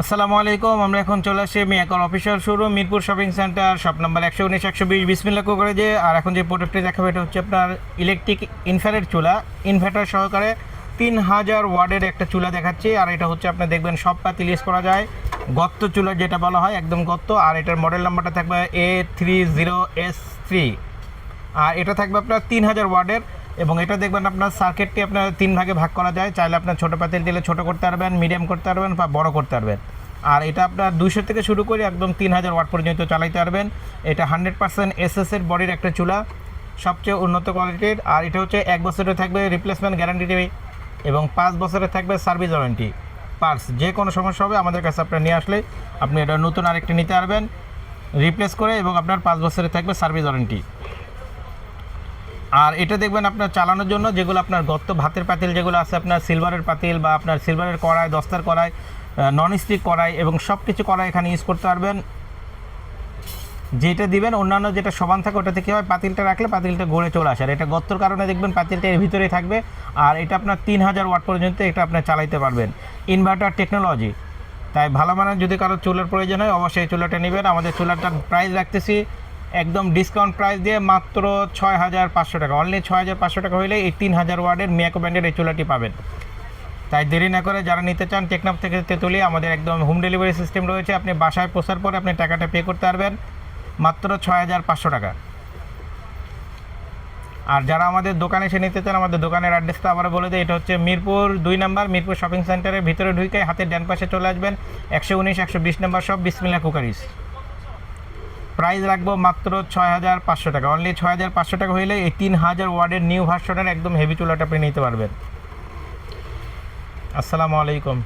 আসসালামু আলাইকুম। আমরা এখন চলে আসছি মিয়াকল official showroom, Mirpur shopping centre, shop number 119-120 Bismillah কুকারেজে। আর এখন যে প্রোডাক্টটি দেখাবো এটা হচ্ছে আপনার ইলেকট্রিক ইনফ্রারেড চুলা, ইনভার্টার সহকারে 3000 ওয়াটের একটা চুলা দেখাচ্ছি। আর এটা হচ্ছে আপনার দেখবেন সব পাতিল ইউজ করা যায়, গর্ত চুলা যেটা বলা হয়, একদম গর্ত। আর এটার মডেল নাম্বারটা থাকবে A30S3। আর এটা থাকবে আপনার 3000 ওয়াটের, এবং এটা দেখবেন আপনার সার্কিটটি আপনার 3 ভাগে ভাগ করা যায়। চাইলে আপনার ছোটো পাতিল দিলে ছোটো করতে পারবেন, মিডিয়াম করতে পারবেন বা বড় করতে পারবেন। আর এটা আপনার 200 থেকে শুরু করে একদম 3000 ওয়াট পর্যন্ত চালাইতে পারবেন। এটা 100% এসএসের বডির একটা চুলা, সবচেয়ে উন্নত কোয়ালিটির। আর এটা হচ্ছে 1 বছরের থাকবে রিপ্লেসমেন্ট গ্যারান্টি এবং 5 বছরের থাকবে সার্ভিস ওয়ারেন্টি। পার্টস যে কোনো সমস্যা হবে আমাদের কাছে আপনার নিয়ে আসলে আপনি এটা নতুন আরেকটি নিতে পারবেন রিপ্লেস করে, এবং আপনার 5 বছরের থাকবে সার্ভিস ওয়ারেন্টি। আর এটা দেখবেন আপনার চালানোর জন্য যেগুলো আপনার গর্ত ভাতের পাতিল যেগুলো আছে, আপনার সিলভারের পাতিল বা আপনার সিলভারের কড়াই, দস্তার কড়াই, নন স্টিক কড়াই এবং সব কিছু কড়াই এখানে ইউজ করতে পারবেন। যেটা দিবেন অন্যান্য যেটা সমান থাকে ওটাতে কী হয়, পাতিলটা রাখলে পাতিলটা গড়ে চলে আসে। আর এটা গর্তর কারণে দেখবেন পাতিলটা এর ভিতরেই থাকবে। আর এটা আপনার 3000 ওয়াট পর্যন্ত এটা আপনার চালাইতে পারবেন, ইনভার্টার টেকনোলজি। তাই ভালো মানের যদি কারো চুলার প্রয়োজন হয় অবশ্যই এই চুলাটা নেবেন। আমাদের চুলাটার প্রাইস রাখতেছি একদম ডিসকাউন্ট প্রাইস দিয়ে মাত্র 6500 টাকা। অনলি 6500 টাকা হইলে এই 3000 ওয়াটের মিয়াকো ব্র্যান্ডের এই চুলাটি পাবেন। তাই দেরি না করে যারা নিতে চান, টেকনাফ থেকে তেতুলি আমাদের একদম হোম ডেলিভারি সিস্টেম রয়েছে। আপনি বাসায় পৌঁছার পরে আপনি টাকাটা পে করতে পারবেন মাত্র 6500 টাকা। আর যারা আমাদের দোকানে এসে নিতে চান, আমাদের দোকানের অ্যাড্রেসটা আবার বলে দেয়, এটা হচ্ছে মিরপুর 2 নাম্বার, মিরপুর শপিং সেন্টারের ভিতরে ঢুকে হাতের ডান পাশে চলে আসবেন, 119-120 নাম্বার সব বিসমিল্লাহ কুকারিজ। প্রাইস রাখবো মাত্র 6500 টাকা। অনলি 6500 টাকা হইলে এই 3000 ওয়াটের নিউ ভার্সনের একদম হেভি চুলাটা আপনি নিতে পারবেন। আসসালামু আলাইকুম।